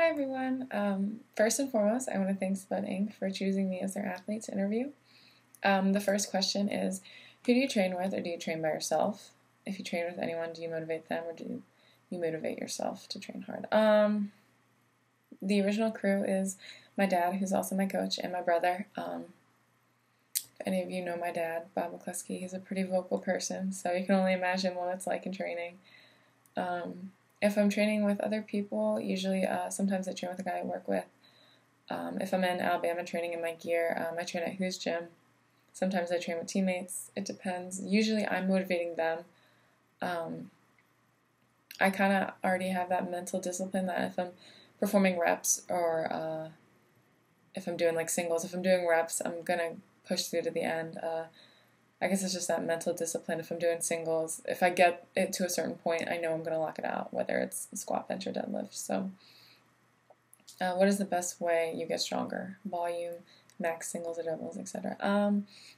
Hi everyone. First and foremost, I want to thank Spud Inc. for choosing me as their athlete to interview. The first question is, who do you train with, or do you train by yourself? If you train with anyone, do you motivate them, or do you motivate yourself to train hard? The original crew is my dad, who's also my coach, and my brother. If any of you know my dad, Bob McCloskey, he's a pretty vocal person, so you can only imagine what it's like in training. If I'm training with other people, usually sometimes I train with a guy I work with. If I'm in Alabama training in my gear, I train at Who's Gym. Sometimes I train with teammates. It depends. Usually I'm motivating them. I kind of already have that mental discipline that if I'm performing reps or if I'm doing like singles, if I'm doing reps, I'm going to push through to the end. I guess it's just that mental discipline. If I'm doing singles, if I get it to a certain point, I know I'm going to lock it out, whether it's squat, bench, or deadlift. So what is the best way you get stronger? Volume, max singles or doubles, etc.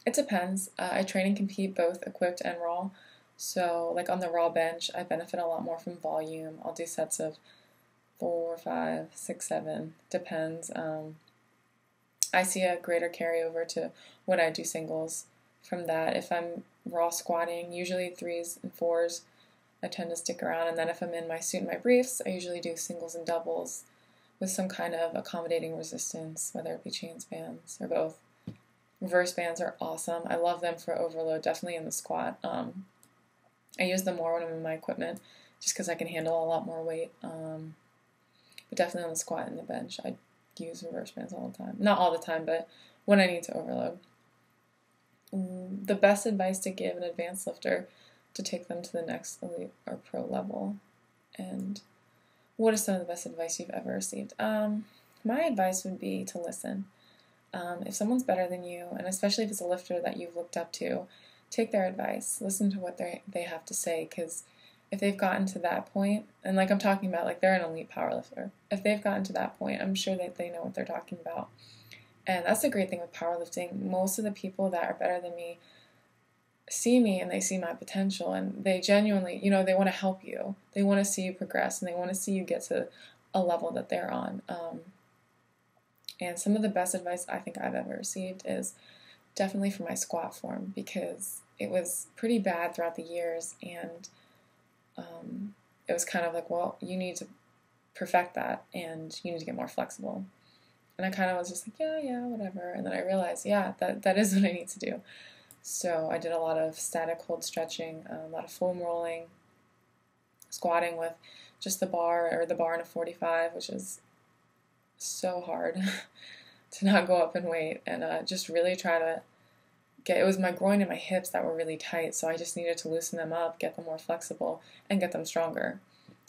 It depends. I train and compete both equipped and raw. So like on the raw bench, I benefit a lot more from volume. I'll do sets of 4, 5, 6, 7. Depends. I see a greater carryover to when I do singles. From that, if I'm raw squatting, usually 3s and 4s, I tend to stick around. And then if I'm in my suit and my briefs, I usually do singles and doubles with some kind of accommodating resistance, whether it be chains bands or both. Reverse bands are awesome. I love them for overload, definitely in the squat. I use them more when I'm in my equipment just because I can handle a lot more weight. But definitely on the squat and the bench, I use reverse bands all the time. Not all the time, but when I need to overload. The best advice to give an advanced lifter to take them to the next elite or pro level, and what is some of the best advice you've ever received? My advice would be to listen. If someone's better than you, and especially if it's a lifter that you've looked up to, take their advice. Listen to what they have to say, because if they've gotten to that point, and like I'm talking about, like they're an elite powerlifter, if they've gotten to that point, I'm sure that they know what they're talking about. And that's the great thing with powerlifting. Most of the people that are better than me see me and they see my potential, and they genuinely, they want to help you. They want to see you progress, and they want to see you get to a level that they're on. And some of the best advice I think I've ever received is definitely for my squat form, because it was pretty bad throughout the years, and it was kind of like, well, you need to perfect that, and you need to get more flexible. And I kind of was just like, yeah, whatever. And then I realized, that is what I need to do. So I did a lot of static hold stretching, a lot of foam rolling, squatting with just the bar in a 45, which is so hard to not go up in weight, and just really try to it was my groin and my hips that were really tight, so I just needed to loosen them up, get them more flexible, and get them stronger,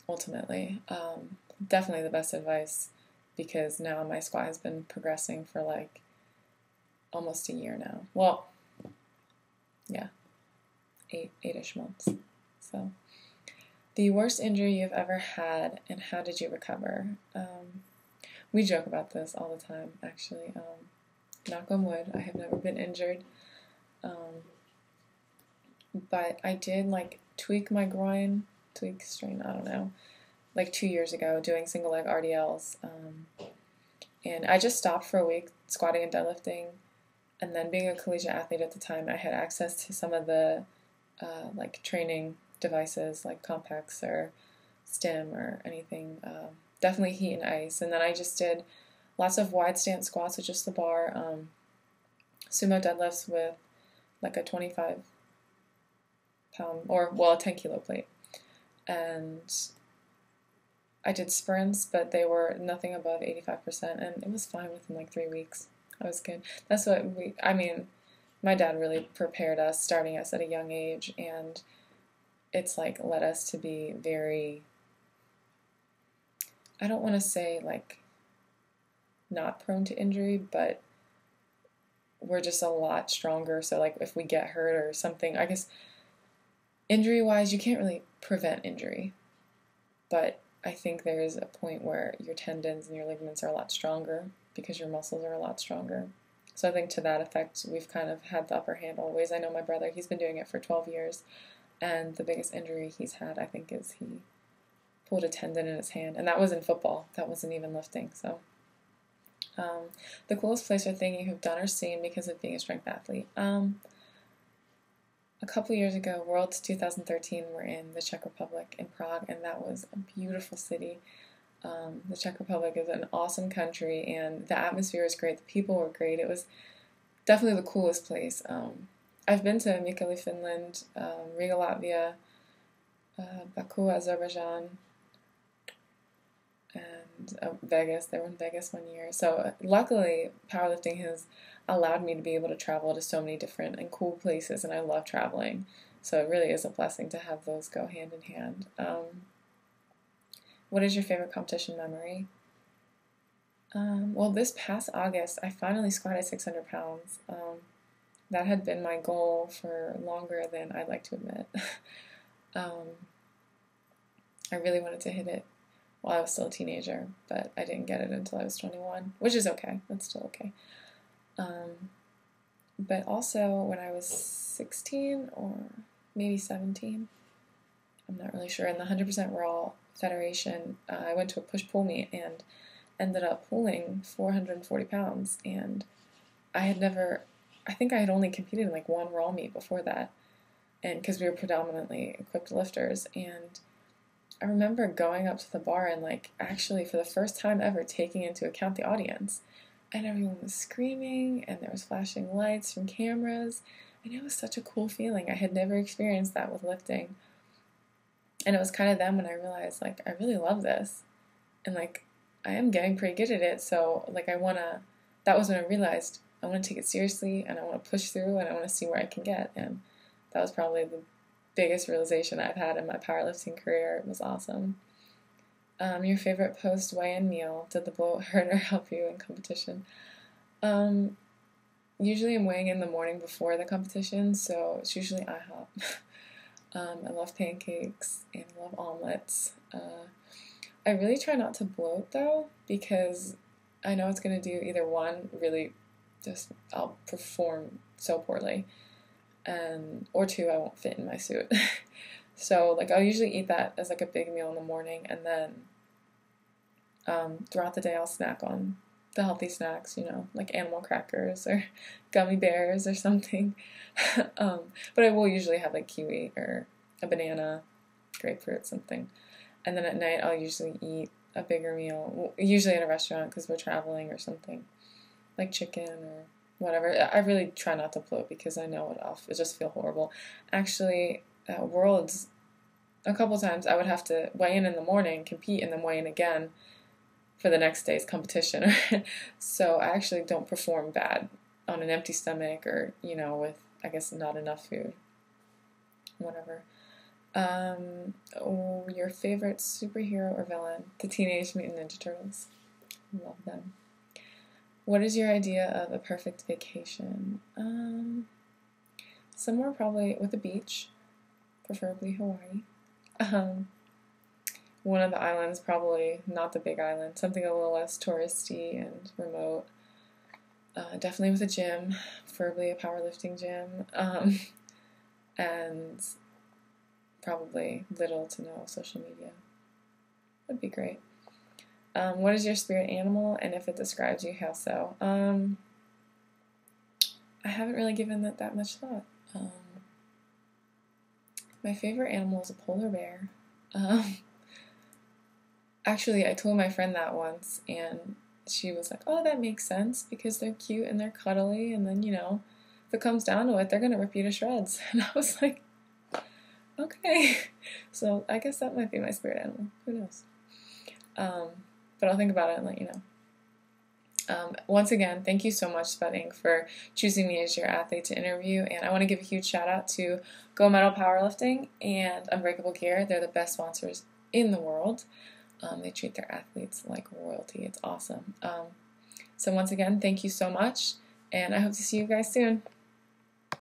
ultimately. Definitely the best advice, because now my squat has been progressing for like almost a year now. Well, yeah, 8-ish months. So, the worst injury you've ever had, and how did you recover? We joke about this all the time, actually. Knock on wood, I have never been injured. But I did tweak my groin, strain, I don't know, like 2 years ago doing single leg RDLs. And I just stopped for a week squatting and deadlifting. And then being a collegiate athlete at the time, I had access to some of the training devices like Complex or Stim or anything. Definitely heat and ice. And then I just did lots of wide stance squats with just the bar, sumo deadlifts with like a 25 pound, a 10 kilo plate. And I did sprints, but they were nothing above 85%, and it was fine within like 3 weeks. I was good. That's what my dad really prepared us, starting us at a young age, and it's led us to be very, I don't want to say not prone to injury, but we're just a lot stronger. So if we get hurt or something, I guess injury-wise, you can't really prevent injury, but I think there is a point where your tendons and your ligaments are a lot stronger because your muscles are a lot stronger. So I think to that effect, we've kind of had the upper hand always. I know my brother, he's been doing it for 12 years, and the biggest injury he's had, I think, is he pulled a tendon in his hand, and that was in football. That wasn't even lifting. So, the coolest place or thing you have done or seen because of being a strength athlete. A couple years ago, Worlds 2013 were in the Czech Republic in Prague, and that was a beautiful city. The Czech Republic is an awesome country, and the atmosphere was great. The people were great. It was definitely the coolest place. I've been to Mykolaiv, Finland, Riga, Latvia, Baku, Azerbaijan, and Vegas. They were in Vegas one year. So luckily, powerlifting has allowed me to be able to travel to so many different and cool places, and I love traveling. So it really is a blessing to have those go hand in hand. What is your favorite competition memory? Well, this past August, I finally squatted 600 pounds. That had been my goal for longer than I'd like to admit. I really wanted to hit it while I was still a teenager, but I didn't get it until I was 21, which is okay. That's still okay. But also, when I was 16 or maybe 17, I'm not really sure, in the 100% Raw Federation, I went to a push-pull meet and ended up pulling 440 pounds, and I think I had only competed in like one Raw meet before that, and because we were predominantly equipped lifters, and I remember going up to the bar and like actually for the first time ever taking into account the audience, and everyone was screaming and there was flashing lights from cameras, and it was such a cool feeling. I had never experienced that with lifting, and it was kind of then when I realized like I really love this, and like I am getting pretty good at it, so like that was when I realized I want to take it seriously and I want to push through and I want to see where I can get, and that was probably the biggest realization I've had in my powerlifting career. It was awesome. Your favorite post-weigh-in meal? Did the bloat hurt or help you in competition? Usually I'm weighing in the morning before the competition, so it's usually IHOP. I love pancakes and I love omelets. I really try not to bloat though, because I know it's going to do either one, really I'll perform so poorly, or two, I won't fit in my suit. So like I'll usually eat that as like a big meal in the morning, and then throughout the day I'll snack on the healthy snacks, like animal crackers or gummy bears or something. But I will usually have like kiwi or a banana, grapefruit, something. And then at night I'll usually eat a bigger meal, usually at a restaurant because we're traveling or something, like chicken or whatever. I really try not to bloat because I know it'll just feel horrible. Actually, at Worlds, a couple times I would have to weigh in the morning, compete, and then weigh in again for the next day's competition. So I actually don't perform bad on an empty stomach or, with, I guess, not enough food. Whatever. Your favorite superhero or villain? The Teenage Mutant Ninja Turtles. Love them. What is your idea of a perfect vacation? Somewhere probably with a beach, preferably Hawaii. One of the islands, probably not the big island, something a little less touristy and remote. Definitely with a gym, preferably a powerlifting gym, and probably little to no social media. Would be great. What is your spirit animal, and if it describes you, how so? I haven't really given it that much thought. My favorite animal is a polar bear. Actually, I told my friend that once, and she was like, oh, that makes sense, because they're cute and they're cuddly, and then, if it comes down to it, they're going to rip you to shreds. And I was like, okay. So I guess that might be my spirit animal. Who knows? But I'll think about it and let you know. Once again, thank you so much, Sweating, for choosing me as your athlete to interview. And I want to give a huge shout out to Gold Medal Powerlifting and Unbreakable Gear. They're the best sponsors in the world. They treat their athletes like royalty. It's awesome. So once again, thank you so much, and I hope to see you guys soon.